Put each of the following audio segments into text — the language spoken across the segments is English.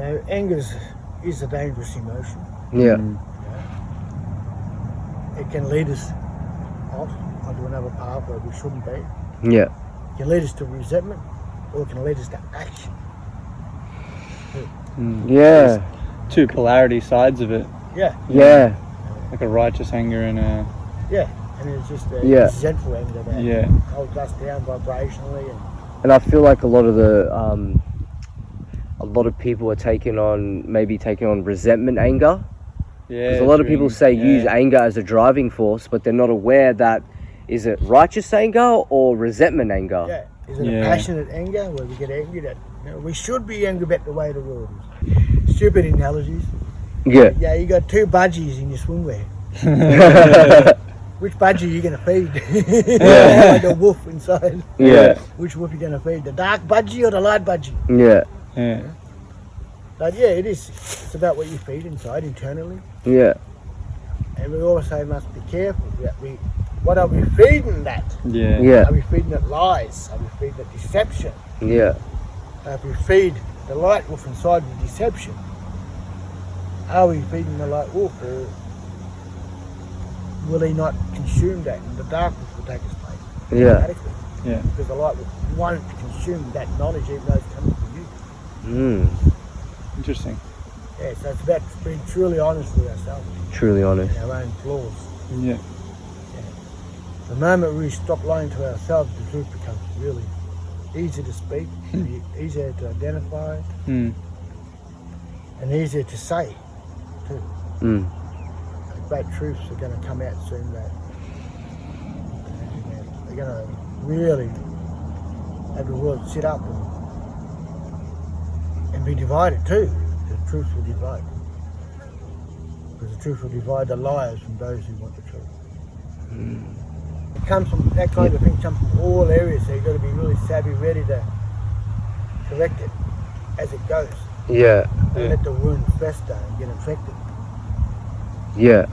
anger is a dangerous emotion. Yeah. It can lead us off onto another path where we shouldn't be. Yeah. It can lead us to resentment, or it can lead us to action. Yeah. There's two polarity sides of it. Yeah. Yeah. Like a righteous anger and a... Yeah. And it's just a resentful anger that holds us down vibrationally. And I feel like a lot of people are taking on resentment anger. Yeah. Because a lot of people say use anger as a driving force, but they're not aware that is it righteous anger or resentment anger? Yeah. Is it a passionate anger where we get angry that we should be angry about the way the world is? Stupid analogies. Yeah. Yeah, you got two budgies in your swimwear. Which budgie are you going to feed? Like a wolf inside. Yeah. Which wolf are you going to feed? The dark budgie or the light budgie? Yeah. Yeah. But yeah, it is. It's about what you feed inside internally. Yeah. And we also must be careful that what are we feeding that? Yeah. Yeah. Are we feeding it lies? Are we feeding it deception? Yeah. If we feed the light wolf inside with deception, are we feeding the light wolf, or will he not consume that and the dark wolf will take his place? Yeah. Automatically? Yeah. Because the light wolf won't consume that knowledge even though it's coming from you. Interesting. Yeah, so it's about being truly honest with ourselves. Truly honest. And our own flaws. Yeah. The moment we stop lying to ourselves, the truth becomes really easy to speak, easier to identify, and easier to say, too. The great truths are going to come out soon that they're going to really have the world sit up and be divided too. The truth will divide. Because the truth will divide the liars from those who want the truth. It comes from, that kind of thing comes from all areas, so you've got to be really savvy, ready to correct it as it goes. Yeah. Don't let the wound fester and get infected. Yeah.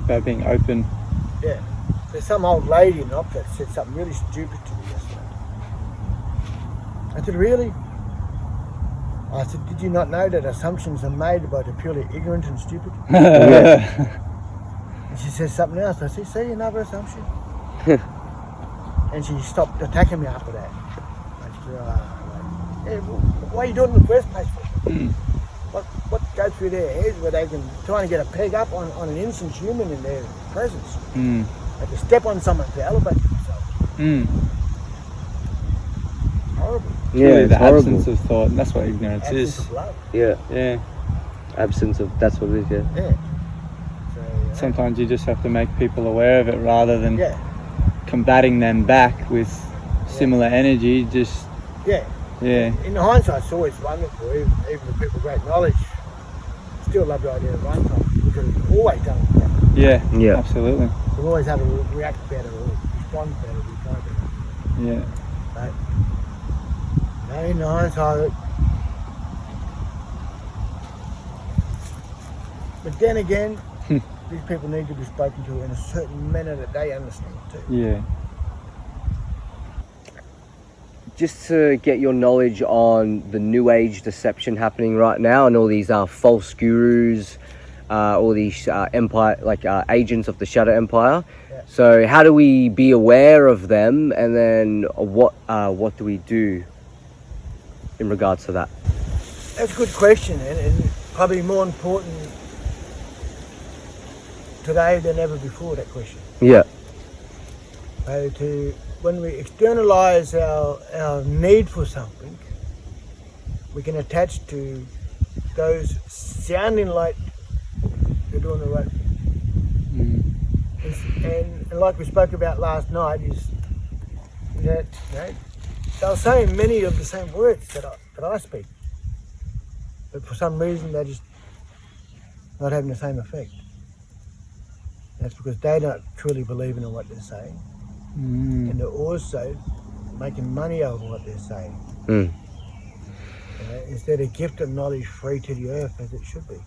About being open. Yeah. There's some old lady in the that said something really stupid to me yesterday. I said, really? I said, did you not know that assumptions are made by the purely ignorant and stupid? And she says something else. I said, see, another assumption. And she stopped attacking me after that. I said, why are you doing it in the first place for? What goes through their heads where they can try and get a peg up on an innocent human in their presence? They can step on someone to elevate themselves. Horrible. Yeah, the horrible. absence of thought. And that's what ignorance Absence is. of love. Yeah. Yeah. Absence of, that's what it is, yeah. Yeah. So, Sometimes you just have to make people aware of it rather than yeah. combating them back with similar energy. Just Yeah. In hindsight, it's always wonderful. Even the people with great knowledge still love the idea of hindsight because it's always done better. yeah, Yeah. absolutely. We'll always have to react better or respond better, reply better. Yeah, But in hindsight, but then again, these people need to be spoken to in a certain manner that they understand too. yeah. Just to get your knowledge on the new age deception happening right now and all these false gurus, all these empire, agents of the Shadow Empire. Yeah. So how do we be aware of them, and then what do we do in regards to that? That's a good question, and probably more important today than ever before, that question. Yeah. When we externalize our need for something, we can attach to those sounding like they're doing the right thing. And like we spoke about last night, is that they're saying many of the same words that I speak, but for some reason they're just not having the same effect. That's because they don't truly believe in what they're saying. And they're also making money over what they're saying. Instead of gift of knowledge free to the earth as it should be.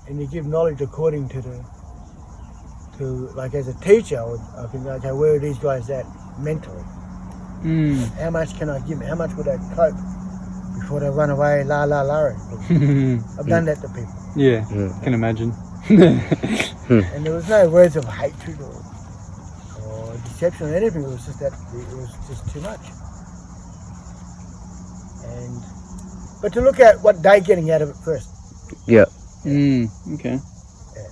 And you give knowledge according to like as a teacher, I think, okay, where are these guys at mentally? How much can I give them? How much would I cope before they run away, la la la. I've done that to people. Yeah, can imagine. And there was no words of hatred or deception or anything. It was just that it was just too much. But to look at what they're getting out of it first. Yeah. Okay. Yeah.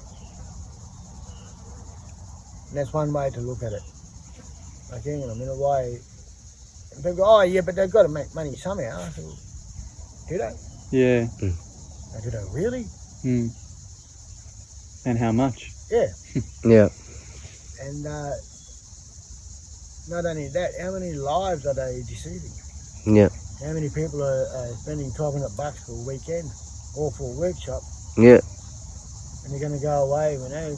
And that's one way to look at it. Like, you know, in a way, and people go, oh yeah, but they've got to make money somehow. I said, well, do they? Yeah. I said, oh really? And how much? Yeah. Yeah. And not only that, how many lives are they deceiving? Yeah. How many people are spending $1,200 for a weekend or for a workshop? Yeah. And they're going to go away, you know,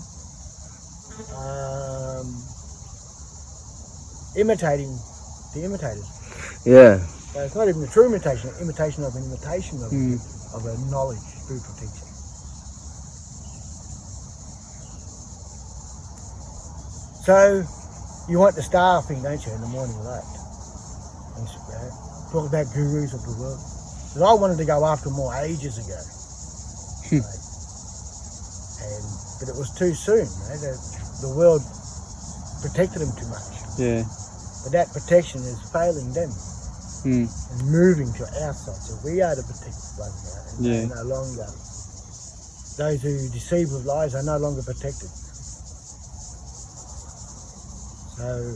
imitating the imitators. Yeah. So it's not even a true imitation, imitation of an imitation of a knowledge, spiritual teaching. So you want the star thing, don't you, in the morning light? And, talk about gurus of the world. Because I wanted to go after more ages ago. Right? But it was too soon. Right? The world protected them too much. Yeah. But that protection is failing them and moving to our side. So we are the protected ones now. And they're no longer. Those who deceive with lies are no longer protected. So,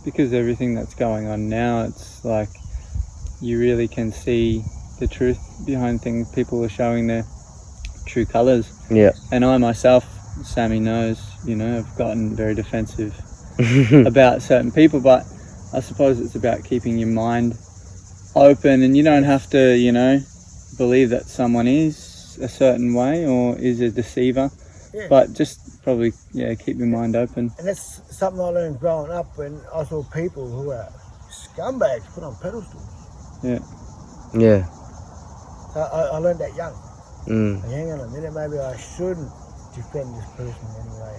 because everything that's going on now, it's like you really can see the truth behind things. People are showing their true colours. Yeah. And I myself, Sammy knows, you know, I've gotten very defensive about certain people, but I suppose it's about keeping your mind open, and you don't have to, you know, believe that someone is a certain way or is a deceiver, but just probably, keep your mind open. And that's something I learned growing up when I saw people who are scumbags put on pedestals. Yeah. So I learned that young. Mm. Hang on a minute, maybe I shouldn't defend this person anyway.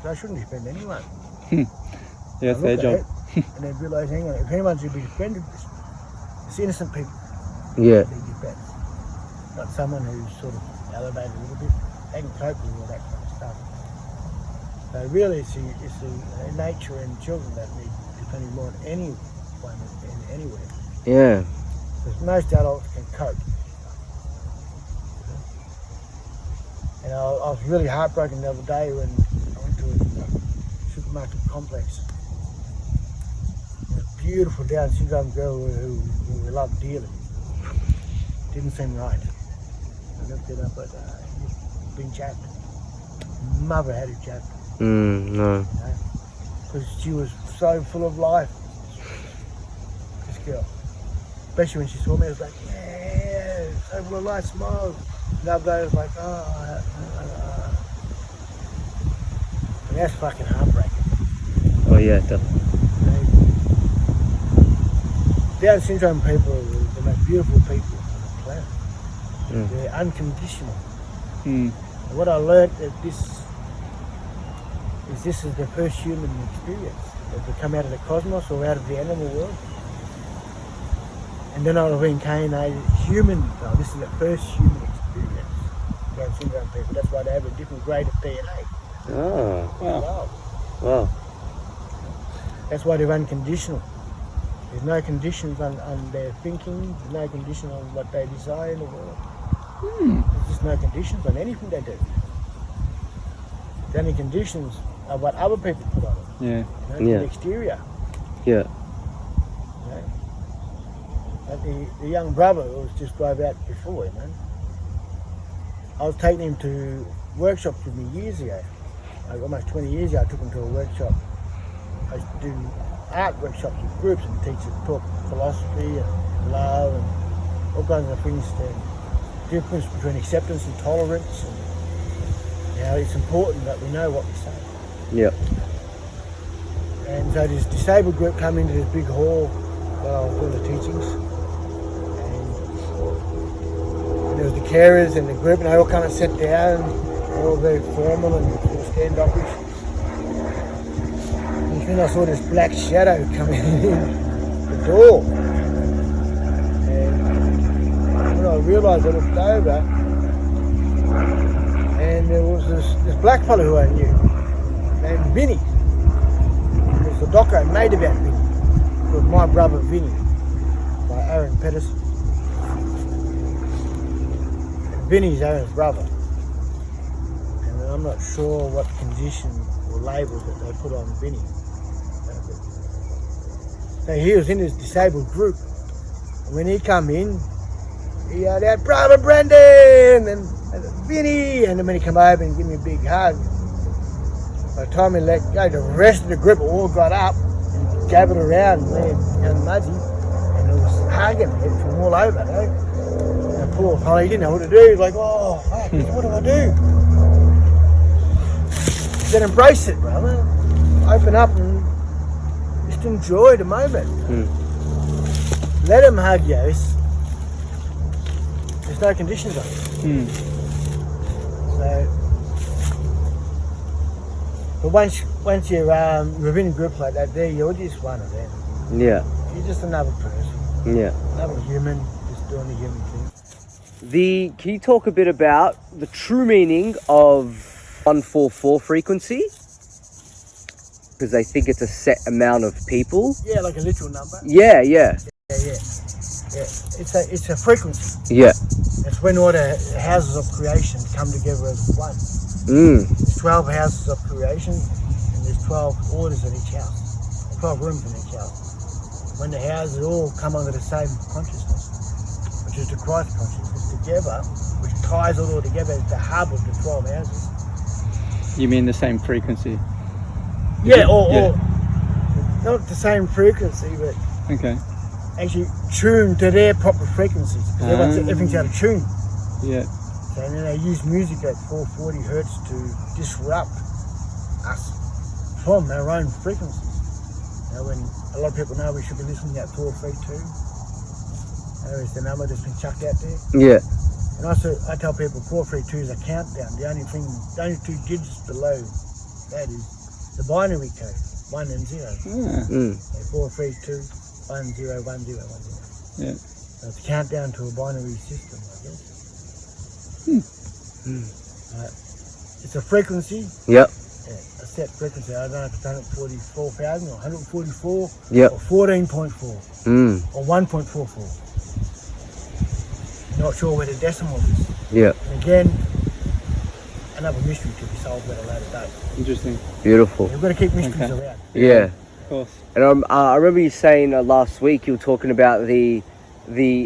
I shouldn't defend anyone. Yeah, it's their job. And then realise, hang on, if anyone should be defended, it's innocent people. Yeah. They defend. Not someone who's sort of elevated a little bit. They can cope with all that kind of stuff. So really, it's the nature and children that need defending more than anyone anywhere. Yeah. Because most adults can cope. And I was really heartbroken the other day when I went to a supermarket complex. A beautiful Down syndrome girl who we love dearly. Didn't seem right. I looked it up, but he's been chapped. Mother had it chapped. No. Because she was so full of life. This girl. Especially when she saw me, I was like, yeah, so full of life, smile. The other day I was like, and that's fucking heartbreaking. Oh yeah, definitely. Down syndrome people are the most beautiful people on the planet. They're unconditional. And what I learned that this is the first human experience. That they come out of the cosmos or out of the animal world. And then I'll reincarnate human. No, this is the first human experience. Down syndrome people. That's why they have a different grade of DNA. Oh. Wow. That's why they're unconditional. There's no conditions on their thinking. There's no condition on what they desire in the world. There's just no conditions on anything they do. The only conditions are what other people put on it. The exterior. Yeah. Like the young brother who was just drove out before, I was taking him to workshops with me years ago. Like almost 20 years ago, I took him to a workshop. I used to do art workshops with groups and talk philosophy and love and all kinds of things. The difference between acceptance and tolerance, and it's important that we know what we say. Yeah. And so this disabled group come into this big hall while I was doing the teachings. And there was the carers and the group, and they all kind of sat down, they're all very formal and standoffish. And then I saw this black shadow coming in the door. I realised, I looked over, and there was this black fellow who I knew, named Vinny. It was the doco I made about Vinny. It was My Brother Vinny, by Aaron Pedersen. And Vinny's Aaron's brother. And I'm not sure what condition or labels that they put on Vinny. So he was in his disabled group. And when he come in, he yelled out, "Brother Brendan!" and Vinny, and then when he come over and give me a big hug, by the time he let go, the rest of the group all got up and gathered around me and Muddy, and it was hugging him from all over, And poor fellow, he didn't know what to do. He's like, "Oh, fuck, what do I do?" He said, "Embrace it, brother. Open up and just enjoy the moment. Let him hug you. There's no conditions on it." So, but once you're within a group like that, there you're just one of them. Yeah. You're just another person, Yeah. another human, just doing the human thing. Can you talk a bit about the true meaning of 144 frequency? Because they think it's a set amount of people. Yeah, like a literal number. Yeah. Yeah. It's a frequency. Yeah. It's when all the houses of creation come together as one. There's 12 houses of creation, and there's 12 orders in each house, 12 rooms in each house. When the houses all come under the same consciousness, which is the Christ consciousness, together, which ties it all together as the hub of the 12 houses. You mean the same frequency? Yeah, or not the same frequency, but Okay. actually tuned to their proper frequencies, because everything's out of tune. Yeah. So, and then they use music at 440 hertz to disrupt us from our own frequencies. Now, when a lot of people know we should be listening at 432, is the number that's been chucked out there. Yeah. And also, I tell people 432 is a countdown. The only two digits below that is the binary code, 1 and 0. So 432, 10, 10, 10. Yeah. So it's a countdown to a binary system, I guess. It's a frequency. Yep. Yeah, a set frequency. I don't know if it's 144,000 or 144 Yep. or 14.4 or 1.44. Not sure where the decimal is. Yeah. And again, another mystery to be solved at a later date. Interesting. Beautiful. We've got to keep mysteries around. Yeah. Of course. And I remember you saying last week you were talking about the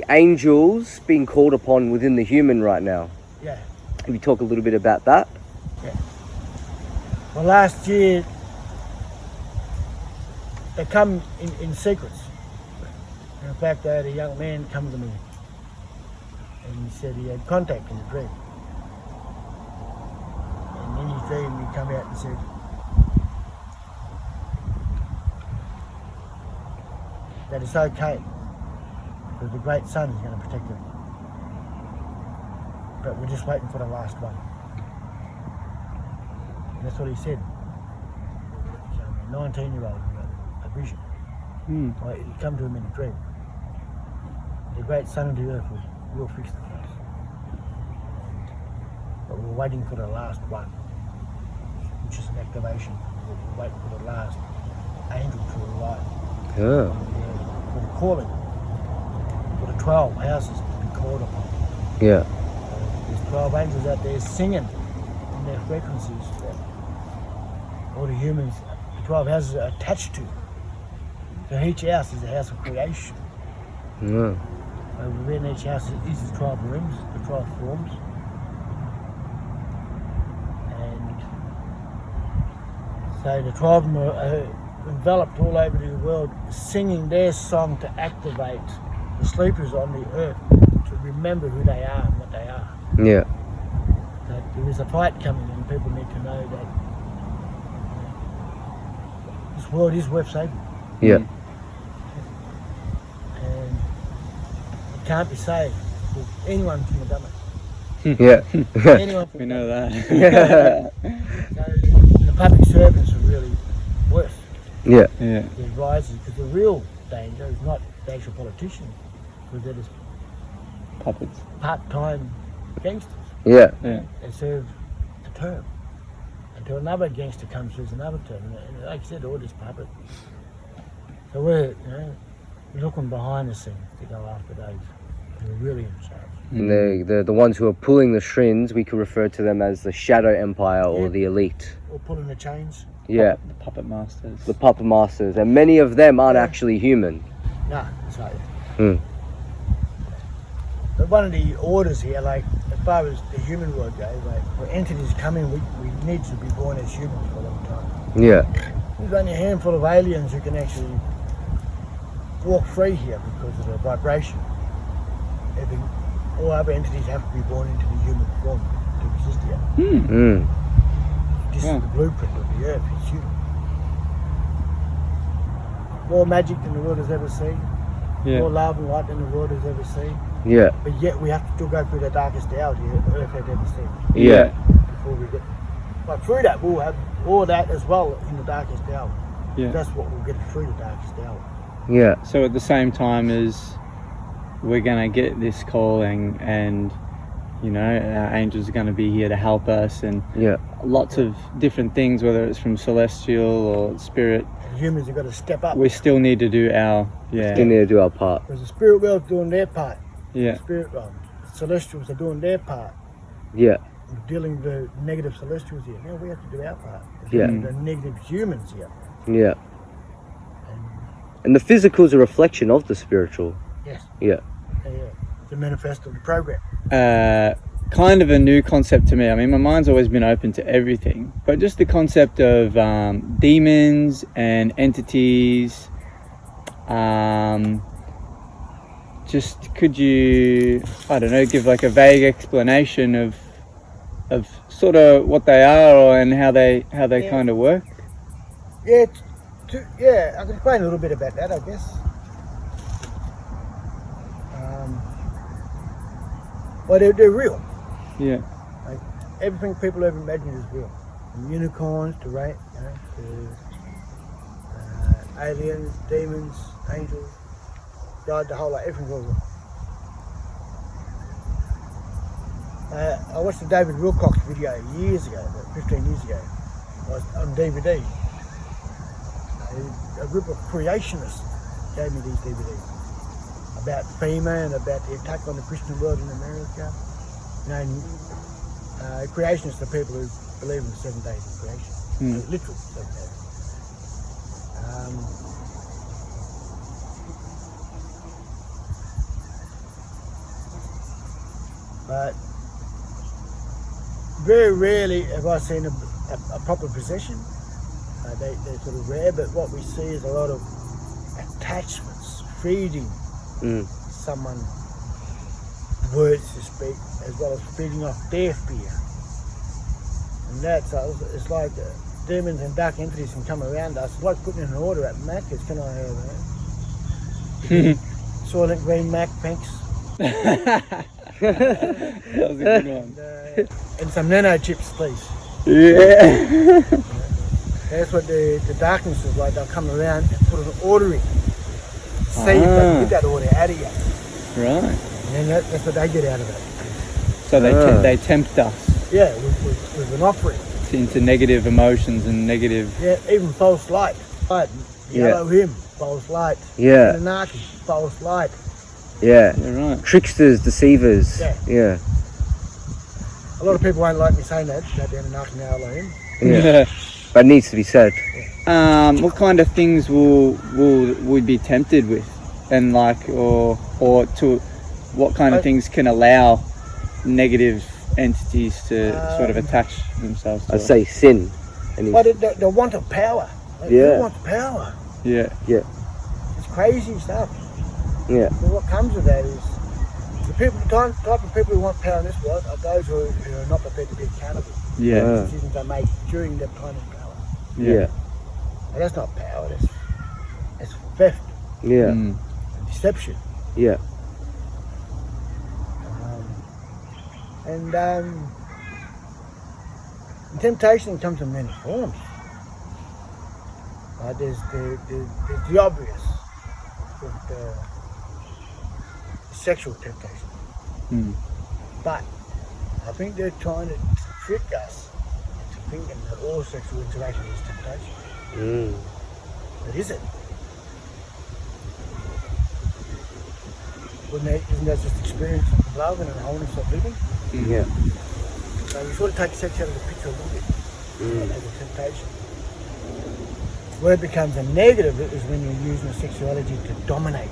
angels being called upon within the human right now. Yeah. Can you talk a little bit about that? Yeah. Well, last year, they come in secrets. In fact, I had a young man come to me and he said he had contact in a dream. And in his dream, he come out and said that it's okay because the great sun is going to protect him. But we're just waiting for the last one. And that's what he said. So, a 19-year-old got a vision. Well, it come to him in a dream. The great sun of the earth will fix the place. But we're waiting for the last one, which is an activation. We're waiting for the last angel to arrive. Yeah. For the calling. For the 12 houses to be called upon. Yeah. There's 12 angels out there singing in their frequencies that all the humans, the 12 houses are attached to. So each house is a house of creation. Yeah. And within each house is the 12 rooms, the 12 forms. And so the 12 of them are enveloped all over the world singing their song to activate the sleepers on the earth to remember who they are and what they are. Yeah. That there is a fight coming and people need to know that this world is worth saving. Yeah. And it can't be saved with anyone from the government. Yeah. Anyone from We the know government. that. So the public servants are really worse. Yeah. Yeah. The advisors, because the real danger is not the actual politicians, because they're just Puppets. part-time gangsters. Yeah. Yeah. They serve a term until another gangster comes through another term. And like I said, all this puppet. So we're looking behind the scenes to go after those who are really in charge. And the ones who are pulling the strings, we could refer to them as the Shadow Empire or Yeah. the Elite. Or pulling the chains. Yeah. The puppet masters. The puppet masters, and many of them aren't Yeah. actually human. No, that's right. Hmm. But one of the orders here, like as far as the human world goes, like when entities come in, we need to be born as humans for a long time. Yeah. There's only a handful of aliens who can actually walk free here because of the vibration. All other entities have to be born into the human form to exist here. Mm. This Yeah. is the blueprint of the earth, it's human. More magic than the world has ever seen, Yeah. more love and light than the world has ever seen. Yeah. But yet we have to still go through the darkest hour the earth had ever seen Yeah. before we get. But through that, we'll have all that as well in the darkest hour. Yeah. That's what will get us through the darkest hour. Yeah. So at the same time as we're gonna get this calling, and our angels are gonna be here to help us, and Yeah. lots of different things, whether it's from celestial or spirit, And humans have got to step up. we still need to do our We need to do our part. Because the spirit world's doing their part. yeah. The spirit realm. The celestials are doing their part. Yeah. In dealing with the negative celestials here. Now we have to do our part. Yeah. The negative humans here. Yeah. And And the physical is a reflection of the spiritual. yes, Yeah. yeah, the manifesto of the program. Kind of a new concept to me. I mean, my mind's always been open to everything, but just the concept of demons and entities. Just could you, I don't know, give like a vague explanation of sort of what they are and how they Yeah. kind of work? Yeah, I can explain a little bit about that, I guess. Well, they're real. Yeah. Like everything people ever imagined is real. From unicorns to aliens, demons, angels, God, the whole lot. Everything's all real. I watched the David Wilcox video years ago, about 15 years ago. It was on DVD. A group of creationists gave me these DVDs about FEMA and about the attack on the Christian world in America. Creationists are people who believe in the 7 days of creation, literal 7 days. But very rarely have I seen a proper possession. They're sort of rare, but what we see is a lot of attachments, feeding someone words to speak, as well as feeding off their fear. And that's it's like demons and dark entities can come around us. It's like putting in an order at Macca's. Can I have Soylent Green Mac, thanks. That was a good one. And some nano chips, please. Yeah. That's what the darkness is like. They'll come around and put an order in. See if they can get that order out of you. Right. And then that's what they get out of it. So they tempt us Yeah, with an offering. into negative emotions and negative. Yeah, even false light. Yellow hymn, false light. Yeah. Anunnaki, false light. Yeah. Yeah, right. Tricksters, deceivers. Yeah. Yeah. A lot of people won't like me saying that the Anunnaki and Elohim. Yeah. But it needs to be said. What kind of things will we be tempted with, and like, or to what kind of things can allow negative entities to sort of attach themselves to? I'd say sin. But the want of power. Like, Yeah. Who wants power? Yeah. Yeah. It's crazy stuff. Yeah. So what comes with that is the type of people who want power in this world are those who are not prepared to be accountable Yeah. for the decisions they make during their time of power. Yeah. And that's not power, that's theft Yeah. and deception. Yeah. And temptation comes in many forms. There's the obvious, with sexual temptation. Mm. But I think they're trying to trick us into thinking that all sexual interaction is temptation. It isn't. Isn't that just experience of love and a wholeness of living? Yeah. So we sort of take sex out of the picture a little bit as a temptation. Where it becomes a negative is when you're using sexuality to dominate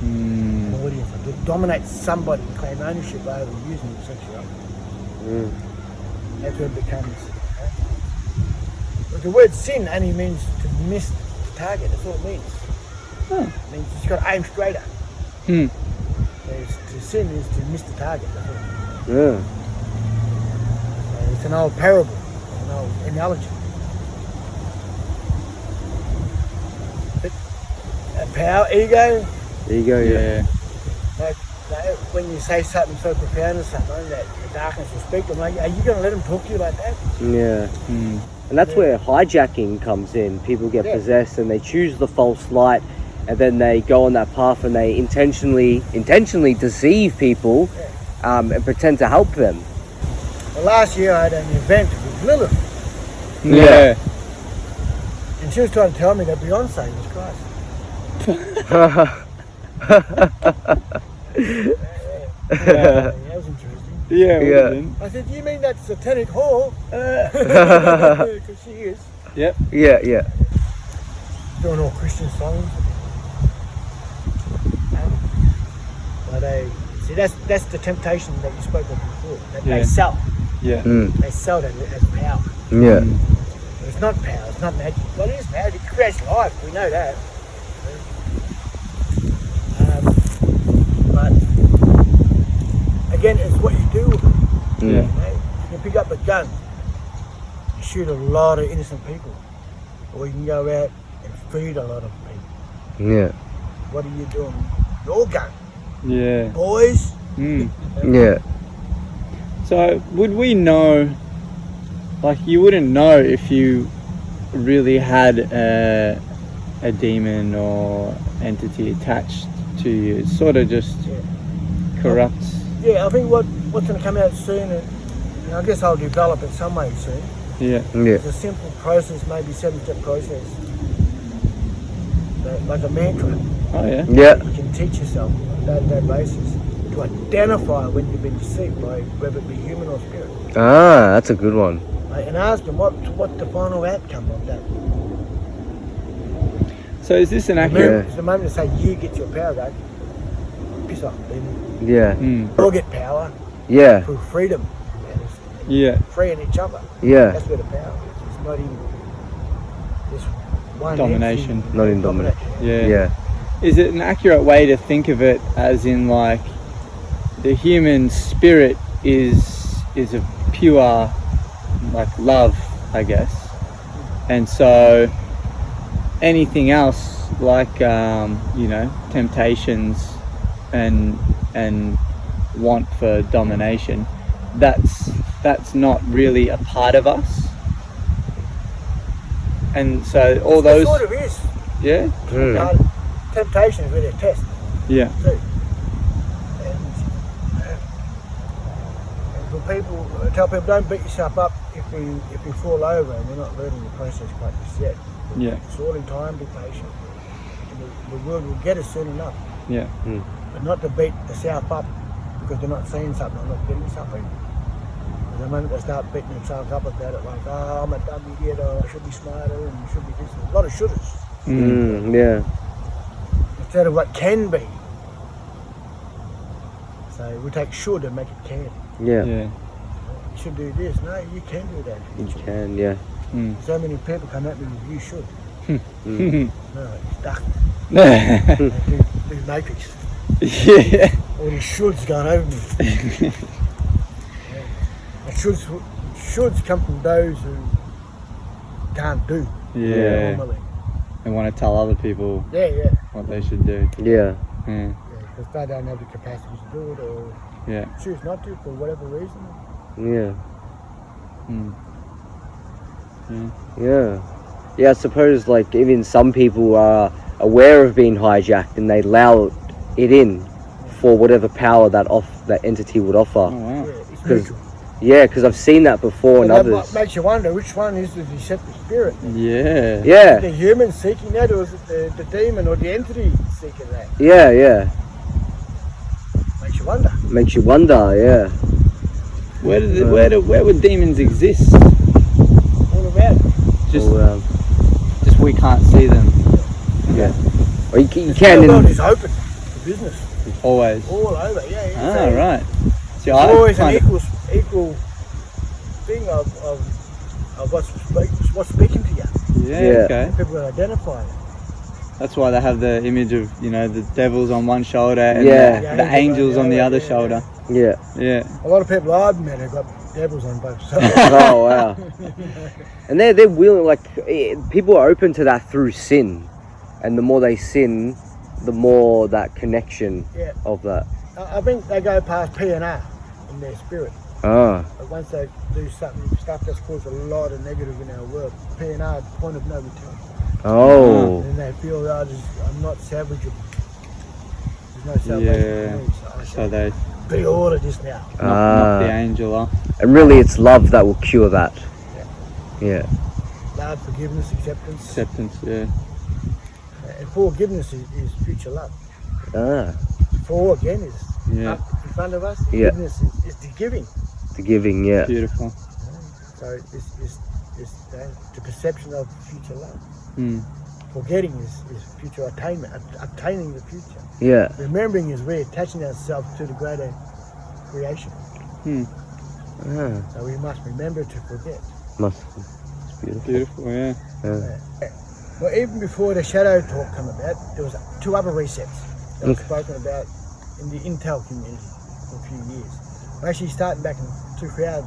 an audience, or to dominate somebody, claim ownership over using your sexuality. That's where it becomes. But the word sin only means to miss the target. That's all it means. It means you just got to aim straighter. To sin is to miss the target. That's all. Yeah. So it's an old parable, an old analogy. But power, ego. Ego. Yeah. Like when you say something so profound or something, that the darkness will speak. I'm like, are you going to let them talk to you like that? Yeah. And that's where hijacking comes in. People get possessed and they choose the false light, and then they go on that path and they intentionally deceive people and pretend to help them. Well, last year I had an event with Lilith, Yeah. and she was trying to tell me that Beyonce was Christ. That was interesting. Yeah. I said, you mean that satanic whore? Because she is. Yep. Yeah. Doing all Christian songs. But see, that's the temptation that you spoke of before. That they sell. Yeah. They sell that as power. Yeah. But it's not power. It's not magic. Well, it is magic. It creates life. We know that. But again, it's what you do with it. Yeah. You know, you can pick up a gun, shoot a lot of innocent people, or you can go out and feed a lot of people. Yeah. What are you doing? Your gun, Yeah. boys. Yeah. So would we know? Like, you wouldn't know if you really had a demon or entity attached to you. It sort of just corrupts. Yeah, I think what's going to come out soon, and I guess I'll develop it some way soon. Yeah. It's a simple process, maybe 7-step process, like a mantra. Oh yeah. Yeah. You can teach yourself on a day-to-day basis to identify when you've been deceived by whether it be human or spirit. Ah, that's a good one. And ask them what's the final outcome of that. So is this an accurate? It's the moment to say you get your power back. Piss off, demon. Yeah. We'll get power Yeah. through freedom. Yeah. Freeing each other. Yeah. That's where the power is. It's not even just one Domination. entity. Not in domination. Yeah. Yeah. Is it an accurate way to think of it as in, like, the human spirit is a pure, like, love, I guess, and so anything else, like temptations and want for domination, that's not really a part of us, and so all those It sort of is. yeah Temptation is really a test yeah too. And for people, I tell people, don't beat yourself up if you fall over and you're not learning the process quite just yet. yeah It's all in time, be patient. And the world will get us soon enough. yeah But not to beat yourself up because they're not seeing something or not getting something. And the moment they start beating themselves up about it, like, oh, I'm a dumb idiot, or I should be smarter, and you should be this. A lot of shouldas. Yeah. Instead of what can be. So we take should and make it can. Yeah. yeah You should do this. No, you can do that. You can. Yeah. So many people come at me with you should. No, it's duck. yeah They do matrix. yeah All these shoulds going over me. And shoulds come from those who can't do. Normally. They want to tell other people Yeah. what they should do. Yeah. Yeah. Because they don't have the capacity to do it, or Yeah. choose not to for whatever reason. Yeah. Yeah. Yeah, I suppose, like, even some people are aware of being hijacked and they allow it in for whatever power that entity would offer. Oh wow. Yeah, it's 'Cause- neutral. Yeah, because I've seen that before in And that others. makes you wonder which one is the deceptive spirit. Yeah. Yeah, The human seeking that, or is it the demon or the entity seeking that? yeah. Makes you wonder. Makes you wonder. Yeah. Where would demons exist? All about it. Just Well, just we can't see them. yeah. Or you The can. world is open for business. Always. All over, yeah. Ah, So right. See, It's I always an kind of, equal thing of what's speaking to you. yeah, Yeah. okay. People will identify it. That's why they have the image of, you know, the devils on one shoulder and Yeah. the angels on the other Yeah, shoulder. Yeah. Yeah. A lot of people I've met have got devils on both sides. Oh wow. And they're willing. Like people are open to that through sin, and the more they sin, the more that connection Yeah. of that. I think they go past PNR in their spirit. Ah. But once they do stuff that's caused a lot of negative in our world, PNR, point of no return. Oh. And they feel that I'm not salvageable. There's no salvation for me. So I So should they be all of this now. knock the angel off. And really, it's love that will cure that. Yeah. Love, forgiveness, acceptance. Acceptance, yeah. And forgiveness is future love. Ah. For again is Yeah. up in front of us. Yeah. Forgiveness is the giving. The giving. Yeah. Beautiful. So it's the perception of future love. Mm. Forgetting is future attainment, obtaining the future. Yeah. Remembering is reattaching ourselves to the greater creation. Hmm. Ah. So we must remember to forget. Must. It's beautiful. Beautiful, yeah. Yeah. Well, even before the shadow talk come about, there was 2 other resets that was Okay. spoken about in the Intel community for a few years. Actually starting back in 2000.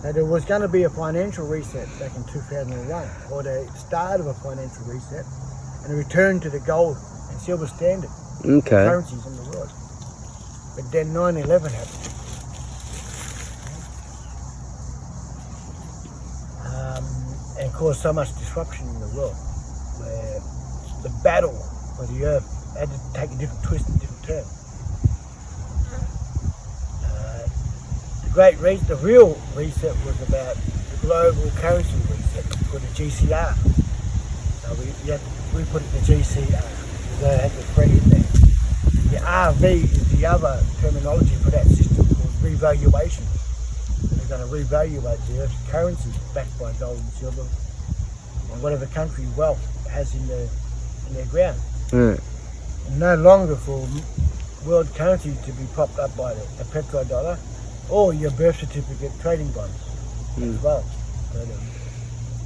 Now there was going to be a financial reset back in 2001, or the start of a financial reset, and a return to the gold and silver standard Okay. currencies in the world. But then 9/11 happened. And caused so much disruption in the world, where the battle for the earth had to take a different twist and different turn. The real reset was about the global currency reset for the GCR. So we put it to GCR. They had the 3 in there. The RV is the other terminology for that system called revaluation. They're going to revaluate the earth's currency backed by gold and silver, and whatever country wealth has in their ground. Mm. And no longer for world currency to be propped up by the petrodollar or your birth certificate trading bonds as well.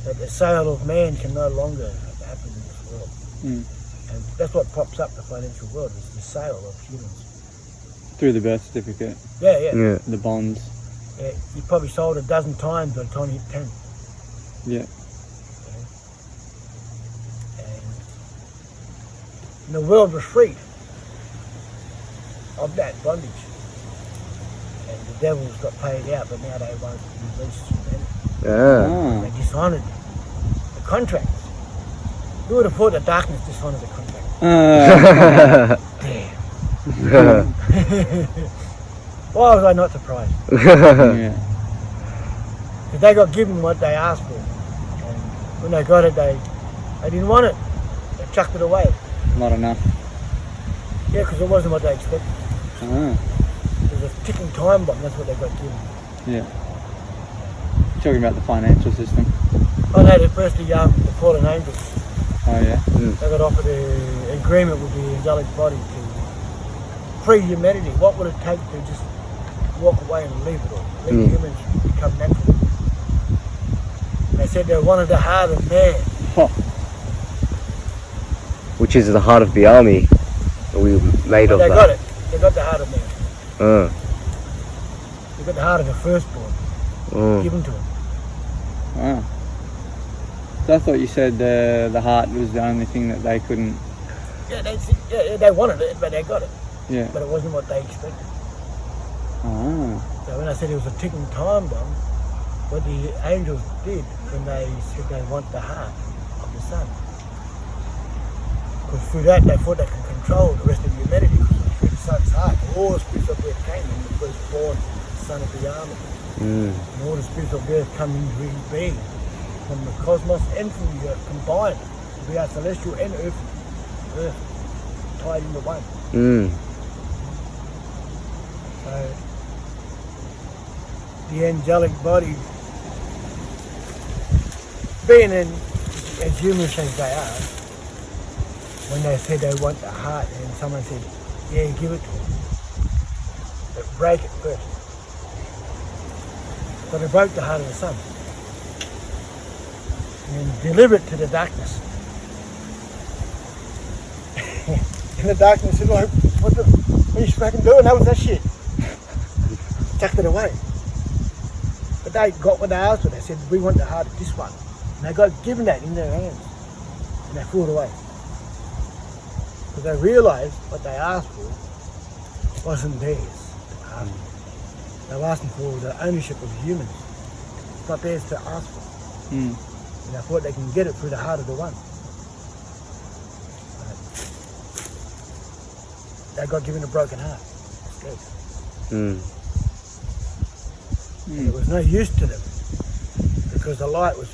That the sale of man can no longer happen in this world. Mm. And that's what props up the financial world, is the sale of humans. Through the birth certificate, Yeah. Yeah. the bonds. Yeah, you probably sold a dozen times by the time you hit 10. Yeah. And the world was freed of that bondage. And the devils got paid out, but now they won't release humanity. Ah. Ah. They dishonored the contracts. Who would have thought that darkness dishonored the contract? Damn. Why was I not surprised? Yeah. Because they got given what they asked for. And when they got it, they didn't want it. They chucked it away. Not enough. Yeah, because it wasn't what they expected. Ah. It was a ticking time bomb. That's what they got given. Yeah. Talking about the financial system. I know that first the fallen angels, Oh yeah. they got offered an agreement with the angelic body to free humanity. What would it take to just walk away and leave it all? Leave humans become natural. And they said they wanted the heart of man. Huh. Which is the heart of the army. We made But of they that. got it. They got the heart of man. They got the heart of the firstborn given to them. Wow. So I thought you said the heart was the only thing that they couldn't. Yeah, they wanted it, but they got it. Yeah. But it wasn't what they expected. Ah. So when I said it was a ticking time bomb, what the angels did when they said they want the heart of the son. Because through that they thought they could control the rest of humanity, because through the son's heart. All the spirits of death came in the firstborn son of the army. Mm. And all the spirits of death come into his being from the cosmos and from the earth combined. We are celestial and earth tied into one. Mm. So the angelic body, being in as humans as they are, when they said they want the heart and someone said, yeah, give it to them, but break it first. So they broke the heart of the sun and delivered it to the darkness. And the darkness said, like, what are you fucking doing? That was that shit. Chucked it away. But they got what they asked for. They said, we want the heart of this one. And they got given that in their hands. And they threw it away. Because they realised what they asked for wasn't theirs. They were asking for the ownership of humans. It's not theirs to ask for. Mm. And they thought they can get it through the heart of the one. They got given a broken heart. Instead. Mm. And it was no use to them because the light was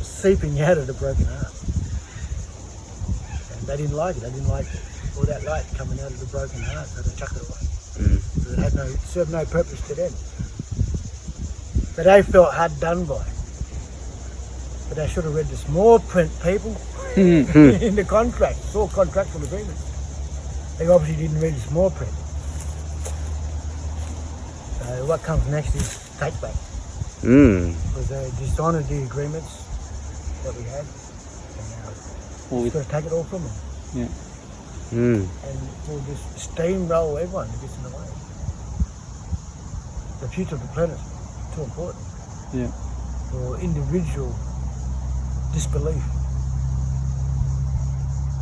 seeping out of the broken heart. And they didn't like it. They didn't like all that light coming out of the broken heart, so they chucked it away. Mm. So it served no purpose to them. But they felt hard done by. But they should have read the small print, people, in the contract. It's all contractual agreements. They obviously didn't read the small print. So what comes next is take back. Mm. Because they dishonoured the agreements that we had. And now we've got to take it all from them. Yeah. Mm. And we'll just steamroll everyone who gets in the way. The future of the planet is too important. Yeah. For individual disbelief.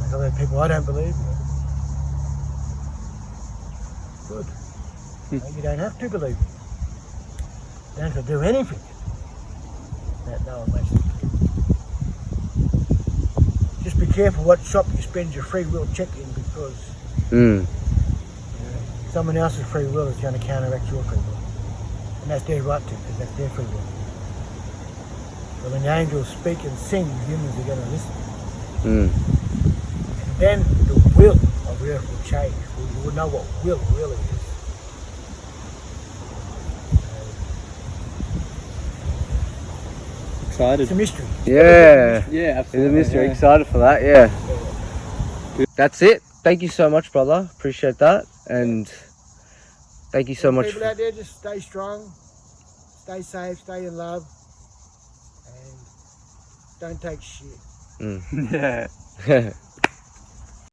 Like other people, I don't believe you. Good. You don't have to believe me. You don't have to do anything that no one makes you do. Just be careful what shop you spend your free will check in because someone else's free will is going to counteract your free will. And that's their right to, because that's their free will. So when the angels speak and sing, humans are going to listen. And then the will of the earth will change. We will know what will really is. Excited. It's a mystery. Yeah. Yeah, It's a absolutely. mystery. Yeah. Excited for that. Yeah. That's it. Thank you so much, brother. Appreciate that. And thank you so much. People out there, just stay strong, stay safe, stay in love, and don't take shit. Yeah.